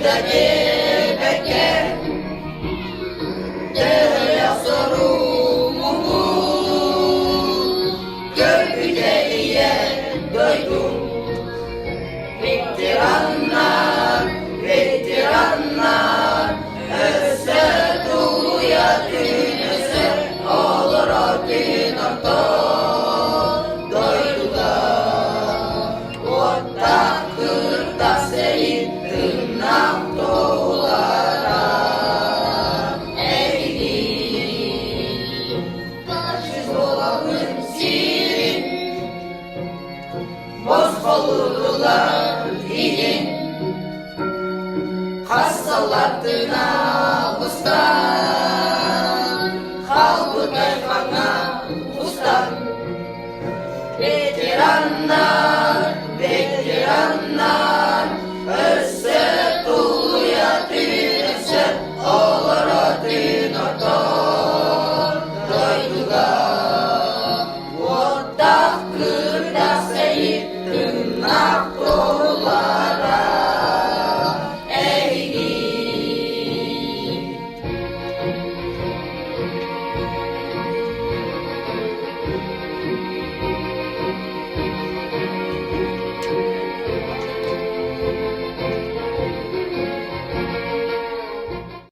beke Döya sorumumu Görgüdeliye doydum Veteranlar Özse duluya dünüse Olur o gün orta Doydu da Orta kırda senin tırnak doğulara Eğilip Taşı dolabın silin Boz kollular dilin Hastalardına bustan